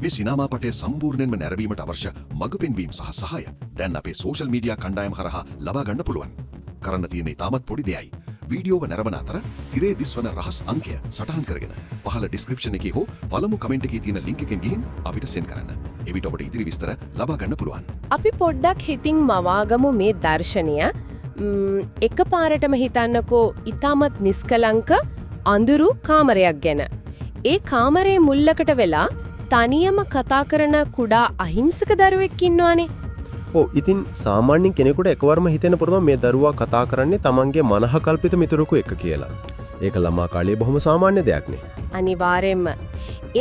මේ සිනමා පටය සම්පූර්ණයෙන්ම නැරඹීමට අවශ්‍ය මඟ පෙන්වීම සහ සහාය දැන් අපේ සෝෂල් මීඩියා කණ්ඩායම හරහා ලබා ගන්න පුළුවන්. කරන්න තියෙන ඉතාමත් පොඩි දෙයයි. වීඩියෝව නැරඹන අතර තිරේ දිස්වන රහස් අංකය සටහන් කරගෙන පහළ ඩිස්ක්‍රිප්ෂන් එකේ හෝ පළමු කමෙන්ට් එකේ තියෙන ලින්ක් එකෙන් ගිහින් අපිට සෙන්ඩ් කරන්න. එවිට ඔබට ඉදිරි විස්තර ලබා ගන්න පුළුවන්. අපි පොඩ්ඩක් හිතින් මවාගමු මේ දර්ශනය. එකපාරටම හිතන්නකෝ ඉතාමත් නිස්කලංක අඳුරු කාමරයක් ගැන. ඒ කාමරේ මුල්ලකට වෙලා තනියම කතා කරන කුඩා අහිංසක දරුවෙක් ඉන්නවානේ. ඉතින් සාමාන්‍යයෙන් කෙනෙකුට එකවරම හිතෙන්න පුළුවන් මේ දරුවා කතා කරන්නේ තමන්ගේ මනහකල්පිත මිතුරෙකු එක්ක කියලා. ඒක ළමා කාලේ බොහොම සාමාන්‍ය දෙයක් නේ. අනිවාර්යෙන්ම.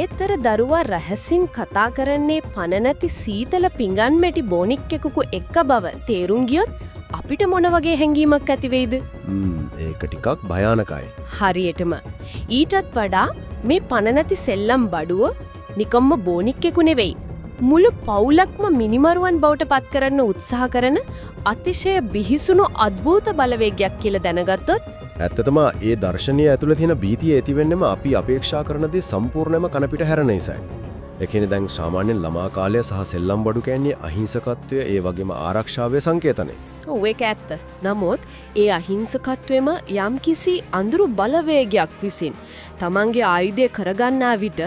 ඒතර දරුවා රහසින් කතා කරන්නේ පණ නැති සීතල පිඟන් මැටි බොනික්කෙකු එක්ක බව තේරුම් ගියොත් අපිට මොන වගේ හැඟීමක් ඇති වෙයිද? ඒක ටිකක් භයානකයි. හරියටම. ඊටත් වඩා මේ පණ නැති සෙල්ලම් බඩුව නිකම්ම බොනික්කෙකු නෙවෙයි. මුළු පවුලක්ම මිනිමරුවන් බවට පත් කරන්න උත්සාහ කරන අතිශය බිහිසුණු අద్භූත බලවේගයක් කියලා දැනගත්තොත් ඇත්තටම ඒ දර්ශනීය ඇතුළේ තියෙන භීතිය ඇති වෙන්නෙම අපි අපේක්ෂා කරන දේ සම්පූර්ණයෙන්ම කනපිට හැරෙන නිසායි. ඒ කියන්නේ දැන් සාමාන්‍යයෙන් ළමා කාලය සහ සෙල්ලම් බඩු කියන්නේ අහිංසකත්වය ඒ වගේම ආරක්ෂාවේ සංකේතනේ. ඔව් ඒක ඇත්ත. නමුත් ඒ අහිංසකත්වෙම යම්කිසි අඳුරු බලවේගයක් විසින් තමන්ගේ ආයුධය කරගන්නා විට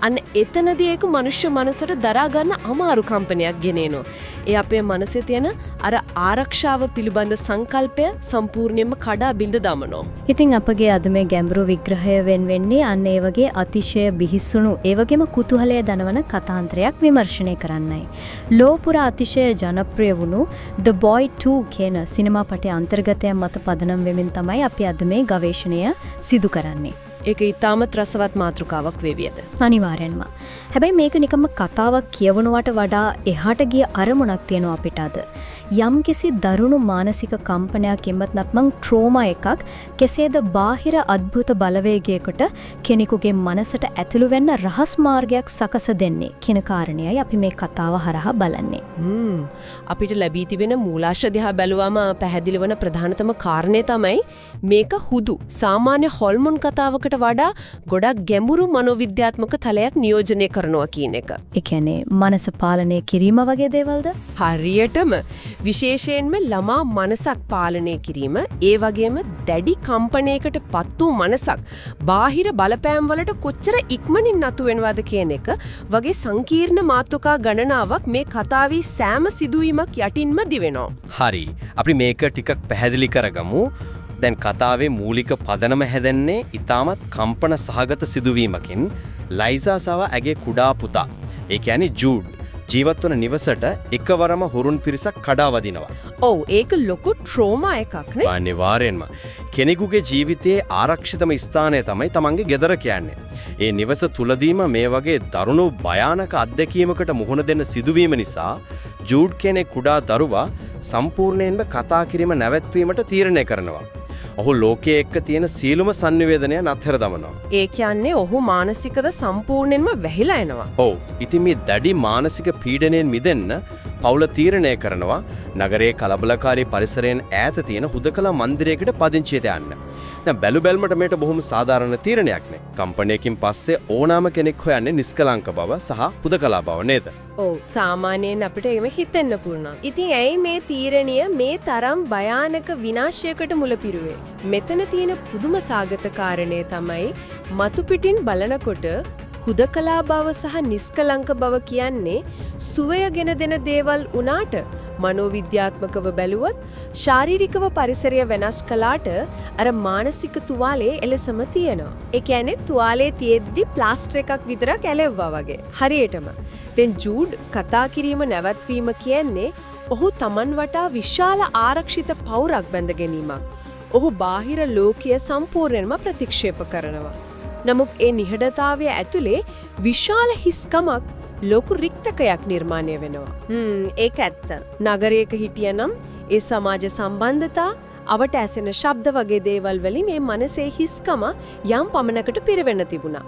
අන්න එතනදී ඒක මනුෂ්‍ය මනසට දරා ගන්න අමාරු කම්පනයක් ගෙනෙනවා. ඒ අපේ මනසේ තියෙන අර ආරක්ෂාව පිළිබඳ සංකල්පය සම්පූර්ණයෙන්ම කඩා බිඳ දමනවා. ඉතින් අපගේ අද මේ ගැඹුරු විග්‍රහය වෙන්නේ අන්න ඒ වගේ අතිශය බිහිසුණු ඒ වගේම කුතුහලය දනවන කතාන්තරයක් විමර්ශනය කරන්නයි. ලෝපුරා අතිශය ජනප්‍රිය වුණු The Boy 2 කියන සිනමා පටයේ අන්තර්ගතයන් මත පදනම් වෙමින් තමයි අපි අද මේ ගවේෂණය සිදු කරන්නේ. ඒක ඊටමත් රසවත් මාතෘකාවක් වේවියද? අනිවාර්යෙන්ම. හැබැයි මේක නිකම්ම කතාවක් කියවනවට වඩා එහාට ගිය අරමුණක් තියෙනවා අපිට අද. යම්කිසි දරුණු මානසික කම්පනයක් එම්මත් නැත්නම් ට්‍රෝමා එකක් කෙසේද බාහිර අద్භූත බලවේගයකට කෙනෙකුගේ මනසට ඇතුළු වෙන්න රහස් මාර්ගයක් සකස දෙන්නේ කියන කාරණයයි අපි මේ කතාව හරහා බලන්නේ. අපිට ලැබී තිබෙන මූලාශ්‍ර දිහා බැලුවම පැහැදිලි වන ප්‍රධානතම කාරණේ තමයි මේක හුදු සාමාන්‍ය හොල්මොන් කතාවකට වඩා ගොඩක් ගැඹුරු මනෝවිද්‍යාත්මක තලයක් නියෝජනය කරනවා කියන එක. ඒ කියන්නේ මනස පාලනය කිරීම වගේ දේවල්ද? හරියටම. විශේෂයෙන්ම ළමා මනසක් පාලනය කිරීම ඒ වගේම දැඩි කම්පනයකට පත් වූ මනසක් බාහිර බලපෑම් වලට කොච්චර ඉක්මනින් නතු වෙනවද කියන එක වගේ සංකීර්ණ මාතෘකා ගණනාවක් මේ කතාවේ සෑම සිදුවීමක් යටින්ම දිවෙනවා. හරි. අපි මේක ටිකක් පැහැදිලි කරගමු. දැන් කතාවේ මූලික පදනම හැදෙන්නේ ඊටමත් කම්පන සහගත සිදුවීමකින්. ලයිසා සහ ඇගේ කුඩා පුතා. ඒ කියන්නේ ජූඩ් ජීවත් වන නිවසට එකවරම හුරුන් පිරිසක් කඩා වදිනවා. ඔව් ඒක ලොකු ට්‍රෝමා එකක් නේ. අනිවාර්යෙන්ම. කෙනෙකුගේ ජීවිතයේ ආරක්ෂිතම ස්ථානය තමයි තමන්ගේ ගෙදර කියන්නේ. ඒ නිවස තුලදීම මේ වගේ දරුණු භයානක අත්දැකීමකට මුහුණ දෙන්න සිදුවීම නිසා ජූඩ් කෙනේ කුඩා දරුවා සම්පූර්ණයෙන්ම කතා කිරීම නැවැත්වීමට තීරණය කරනවා. ඔහු ලෝකයේ එක්ක තියෙන සීලුම සංනිවේදනයන් අත්හැර දමනවා. ඒ කියන්නේ ඔහු මානසිකව සම්පූර්ණයෙන්ම වැහිලා යනවා. ඔව්. ඉතින් මේ දැඩි මානසික පීඩනයෙන් මිදෙන්න පවුල තීරණය කරනවා නගරයේ කලබලකාරී පරිසරයෙන් ඈත තියෙන හුදකලා මන්දිරයකට පදිංචියට යන්න. දැන් බැලු බැලමට මේක බොහොම සාධාරණ තීරණයක් නේ. කම්පැනියකින් පස්සේ ඕනෑම කෙනෙක් හොයන්නේ නිස්කලංක බව සහ හුදකලා බව නේද? ඔව් සාමාන්‍යයෙන් අපිට එහෙම හිතෙන්න පුළුවන්. ඉතින් ඇයි මේ තීරණය මේ තරම් භයානක විනාශයකට මුල පිරුවේ? මෙතන තියෙන පුදුම සාගත කාරණේ තමයි මතු පිටින් බලනකොට හුදකලා බව සහ නිස්කලංක බව කියන්නේ සුවයගෙන දෙන දේවල් උනාට මනෝවිද්‍යාත්මකව බැලුවොත් ශාරීරිකව පරිසරය වෙනස් කළාට අර මානසික තුවාලේ එලෙසම තියෙනවා. ඒ කියන්නේ තුවාලේ තියෙද්දි ප්ලාස්ටර් එකක් විතරක් ඇලෙව්වා වගේ. හරියටම. දැන් ජූඩ් කතා කිරීම නැවැත්වීම කියන්නේ ඔහු Taman වටා විශාල ආරක්ෂිත පවුරක් බැඳ ගැනීමක්. ඔහු බාහිර ලෝකීය සම්පූර්ණයෙන්ම ප්‍රතික්ෂේප කරනවා. නමුත් ඒ නිහඬතාවය ඇතුලේ විශාල හිස්කමක් ලොකු රික්තකයක් නිර්මාණය වෙනවා. ඒක ඇත්ත. නගරයක හිටියනම් ඒ සමාජ සම්බන්ධතා අවට ඇසෙන ශබ්ද වගේ දේවල් වලින් මේ මනසේ හිස්කම යම් පමණකට පිරවෙන්න තිබුණා.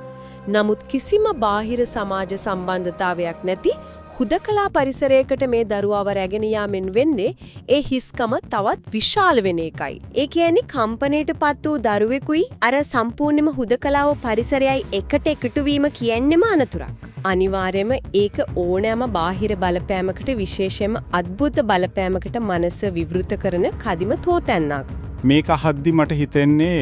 නමුත් කිසිම බාහිර සමාජ සම්බන්ධතාවයක් නැති හුදකලා පරිසරයකට මේ දරුවාව රැගෙන යාමෙන් වෙන්නේ ඒ හිස්කම තවත් විශාල වෙන එකයි. ඒ කියන්නේ කම්පණයටපත් වූ දරුවෙකුයි අර සම්පූර්ණයෙන්ම හුදකලාව පරිසරයයි එකට එකතු වීම කියන්නේම අනතුරක්. අනිවාර්යයෙන්ම ඒක ඕනෑම බාහිර බලපෑමකට විශේෂයෙන්ම අద్భుත බලපෑමකට මනස විවෘත කරන කදිම තෝතැන්නක්. මේක අහද්දි මට හිතෙන්නේ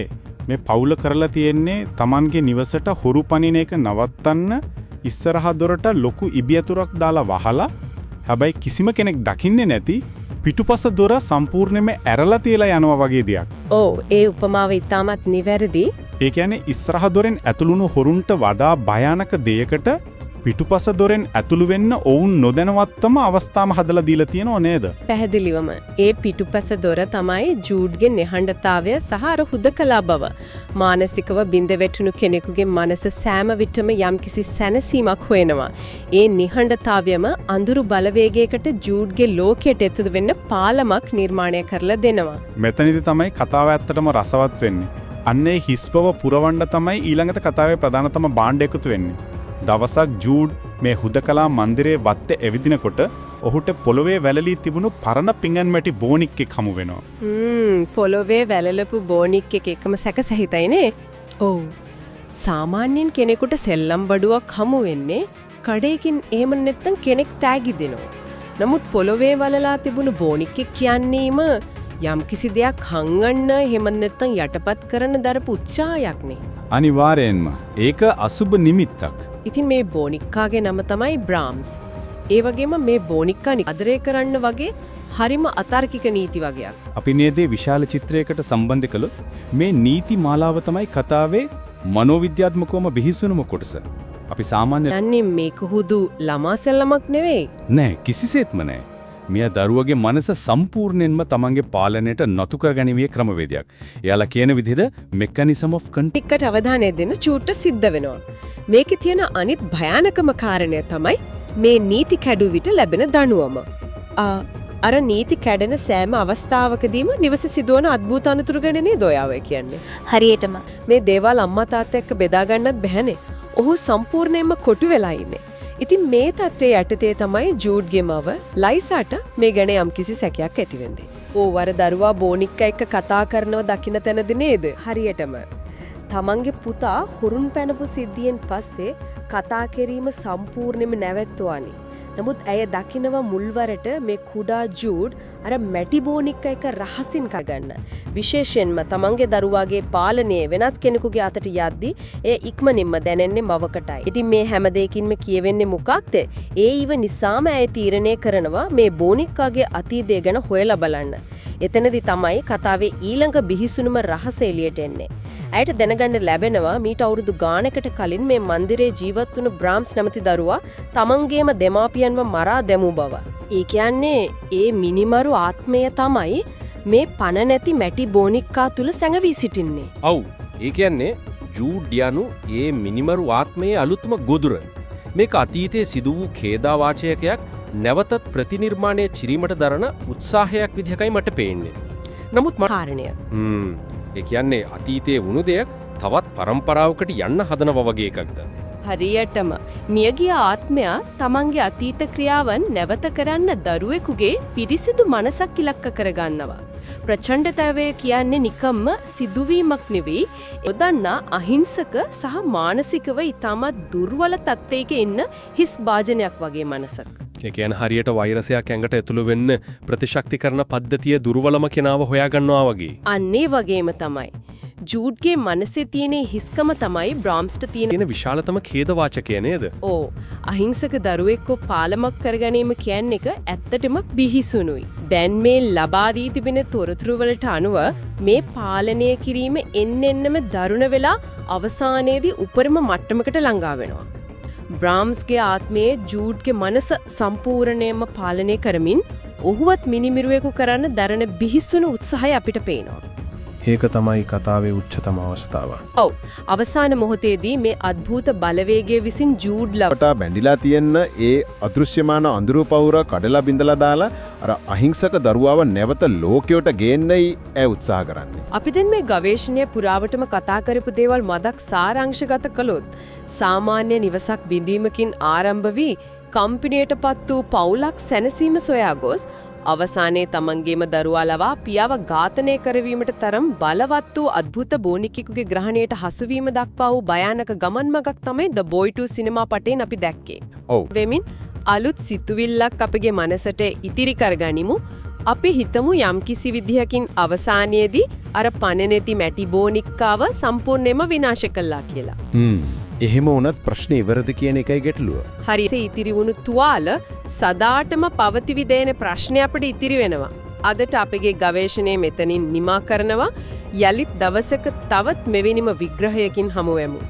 මේ පවුල කරලා තියෙන්නේ Tamanගේ නිවසට හොරු පනින එක නවත්තන්න ඉස්සරහ දොරට ලොකු ඉබියතුරක් දාලා වහලා හැබැයි කිසිම කෙනෙක් දකින්නේ නැති පිටුපස දොර සම්පූර්ණයෙන්ම ඇරලා තියලා යනවා වගේ දෙයක්. ඔව් ඒ උපමාව ඉතාමත් නිවැරදි. ඒ කියන්නේ ඉස්සරහ දොරෙන් ඇතුළුණු හොරුන්ට වඩා භයානක දෙයකට පිටුපස දොරෙන් ඇතුළු වෙන්න ඔවුන් නොදැනවත්වම අවස්ථාම හදලා දීලා තියෙනව නේද? පැහැදිලිවම ඒ පිටුපස දොර තමයි ජූඩ්ගේ නිහඬතාවය සහ අර හුදකලා බව. මානසිකව බිඳ වැටුණු කෙනෙකුගේ මනස සෑම විටම යම්කිසි සැනසීමක් හොයනවා. ඒ නිහඬතාවයම අඳුරු බලවේගයකට ජූඩ්ගේ ලෝකයට එතුදු වෙන්න පාලමක් නිර්මාණය කරලා දෙනවා. මෙතනදි තමයි කතාව ඇත්තටම රසවත් වෙන්නේ. අන්න ඒ හිස්බව පුරවන්න තමයි ඊළඟට කතාවේ ප්‍රධානතම භාණ්ඩ එකතු වෙන්නේ. දවසක් ජූඩ් මේ හුදකලා මන්දිරයේ වත්තේ ඇවිදිනකොට ඔහුට පොළොවේ වැළලී තිබුණු පරණ පිඟන් මැටි බෝනික් එක් හමු වෙනවා. පොළොවේ වැළලපු බෝනික් එක එකම සැකසහිතයිනේ. ඔව්. සාමාන්‍යයෙන් කෙනෙකුට සෙල්ලම් බඩුවක් හමු වෙන්නේ කඩේකින් එහෙම නැත්නම් කෙනෙක් තෑගි දෙනවා. නමුත් පොළොවේ වලලා තිබුණු බෝනික් එක කියන්නේම යම්කිසි දෙයක් හංගන්න එහෙම නැත්නම් යටපත් කරන දරපු උත්සාහයක්නේ. අනිවාර්යෙන්ම ඒක අසුබ නිමිත්තක්. ඉතින් මේ බෝනික්කාගේ නම තමයි බ්‍රාම්ස්. ඒ වගේම මේ බෝනික්කා ආදරය කරන්න වගේ හරිම අතාර්කික නීති වගේක්. අපි නේදේ විශාල චිත්‍රයකට සම්බන්ධ කළොත් මේ නීති මාලාව තමයි කතාවේ මනෝවිද්‍යාත්මකවම බිහිසුණුම කොටස. අපි සාමාන්‍ය යන්නේ මේක හුදු ළමා සෙල්ලමක් නෙවෙයි. නෑ කිසිසේත්ම නෑ. මෙයා දරුවගේ මනස සම්පූර්ණයෙන්ම තමන්ගේ පාලනයට නතු කරගැනීමේ ක්‍රමවේදයක්. එයාලා කියන විදිහට mechanism of control එකට අවධානය දෙන්න චූට්ට සිද්ධ වෙනවා. මේකේ තියෙන අනිත් භයානකම කාරණය තමයි මේ නීති කැඩු විට ලැබෙන දඬුවම. අර නීති කැඩෙන සෑම අවස්ථාවකදීම නිවස සිදුවන අద్భుත අනතුරු ගැන නේද ඔයාව කියන්නේ. හරියටම මේ දේවල් අම්මා තාත්තා එක්ක බෙදා ගන්නත් බැහැනේ. ඔහු සම්පූර්ණයෙන්ම කොටු වෙලා ඉන්නේ. ඉතින් මේ තත්ත්වයේ යටතේ තමයි ජූඩ්ගේ මව ලයිසාට මේ ගැන යම්කිසි සැකයක් ඇති වෙන්නේ. වර දරුවා බෝනික්කා එක්ක කතා කරනව දකින්න තැනදී නේද? හරියටම. තමන්ගේ පුතා හොරුන් පැනපු සිද්ධියෙන් පස්සේ කතා කිරීම සම්පූර්ණයෙන්ම නැවැත්තුවානි. නමුත් ඇය දකිනවා මුල්වරට මේ කුඩා ජූඩ් අර මැටි බෝනික්කා එක රහසින් කරගන්න. විශේෂයෙන්ම තමන්ගේ දරුවාගේ පාලනය වෙනස් කෙනෙකුගේ අතට යද්දී එය ඉක්මනින්ම දැනෙන්නේ මවකටයි. ඉතින් මේ හැම දෙයකින්ම කියවෙන්නේ මොකක්ද? ඒ ඊව නිසාම ඇය තීරණය කරනවා මේ බෝනික්කාගේ අතීතය ගැන හොයලා බලන්න. එතනදී තමයි කතාවේ ඊළඟ බිහිසුණුම රහස එළියට එන්නේ. ඇයට දැනගන්න ලැබෙනවා මීට අවුරුදු ගානකට කලින් මේ මන්දිරේ ජීවත් වුණු බ්‍රාම්ස් නැමැති දරුවා තමන්ගේම දෙමාපියන්ව මරා දැමූ බව. ඒ කියන්නේ ඒ මිනිමරු ආත්මය තමයි මේ පණ නැති මැටි බෝනික්කා තුල සැඟවී සිටින්නේ. ඔව්. ඒ කියන්නේ ජූඩ් යනු ඒ මිනිමරු ආත්මයේ අලුත්ම ගොදුර. මේක අතීතයේ සිදු වූ ඛේදාවාචකයක් නැවතත් ප්‍රතිනිර්මාණය කිරීමට දරන උත්සාහයක් විදිහකයි මට පේන්නේ. නමුත් කාරණය. ඒ කියන්නේ අතීතයේ වුණු දෙයක් තවත් පරම්පරාවකට යන්න හදනවා වගේ එකක්ද? හරියටම මියගිය ආත්මයා තමන්ගේ අතීත ක්‍රියාවන් නැවත කරන්න දරුවෙකුගේ පිරිසිදු මනසක් ඉලක්ක කරගන්නවා. ප්‍රචණ්ඩතාවය කියන්නේ නිකම්ම සිදුවීමක් නෙවෙයි, යොදන්නා අහිංසක සහ මානසිකව ඉතාමත් දුර්වල තත්ත්වයක ඉන්න හිස් භාජනයක් වගේ මනසක්. ඒ කියන්නේ හරියට වෛරසයක් ඇඟට ඇතුළු වෙන්න ප්‍රතිශක්තිකරණ පද්ධතිය දුර්වලම කෙනාව හොයාගන්නවා වගේ. අන්නේ වගේම තමයි. ජූඩ්ගේ මනසේ තියෙන හිස්කම තමයි බ්‍රාම්ස්ට තියෙන විශාලතම ඛේදවාචකය නේද? ඕ අහිංසක දරුවෙක්ව පාලමක් කරගැනීම කියන්නේ එක ඇත්තටම බිහිසුණුයි. දැන් මේ ලබා දී තිබෙන තොරතුරු වලට අනුව මේ පාලනය කිරීම එන්නෙන්නම දරුණ වෙලා අවසානයේදී උපරිම මට්ටමකට ළඟා වෙනවා. බ්‍රාම්ස්ගේ ආත්මයේ ජූඩ්ගේ මනස සම්පූර්ණයෙන්ම පාලනය කරමින් ඔහුවත් මිනිමිරුවෙකු කරන්න දරන බිහිසුණු උත්සාහය අපිට පේනවා. ඒක තමයි කතාවේ උච්චතම අවස්ථාව. ඔව්. අවසාන මොහොතේදී මේ අద్භූත බලවේගයේ විසින් ජූඩ්ලා ට බැඳිලා තියෙන්න ඒ අදෘශ්‍යමාන අඳුරු පවුර කඩලා බිඳලා දාලා අර අහිංසක දරුවාව නැවත ලෝකයට ගේන්නයි ඇය උත්සාහ කරන්නේ. අපි දැන් මේ ගවේෂණය පුරාවටම කතා කරපු දේවල් මදක් සාරාංශගත කළොත් සාමාන්‍ය නිවසක් බිඳීමකින් ආරම්භ වී කම්පිනියටපත් වූ පවුලක් සැනසීම සොයා ගොස් අවසානයේ තමන්ගේම දරුවා ලවා පියාව ඝාතනය කරවීමට තරම් බලවත් වූ අద్භූත බෝනික්කෙකුගේ ග්‍රහණයට හසුවීම දක්වා වූ භයානක ගමන් මගක් තමයි The Boy 2 සිනමා පටයෙන් අපි දැක්කේ. ඔව්. වෙමින් අලුත් සිතුවිල්ලක් අපගේ මනසට ඉතිරි කරගනිමු. අපි හිතමු යම්කිසි විදිහකින් අවසානයේදී අර පණ නැති මැටි බෝනික්කාව සම්පූර්ණයෙන්ම විනාශ කළා කියලා. එහෙම වුණත් ප්‍රශ්නේ ඉවරද කියන එකයි ගැටලුව. හරි. ඉතිරි වුණු තුවාල සදාටම පවතිවිදේන ප්‍රශ්නය අපිට ඉතිරි වෙනවා. අදට අපගේ ගවේෂණය මෙතනින් නිමා කරනවා. යලිත් දවසක තවත් මෙවැනිම විග්‍රහයකින් හමු වෙමු.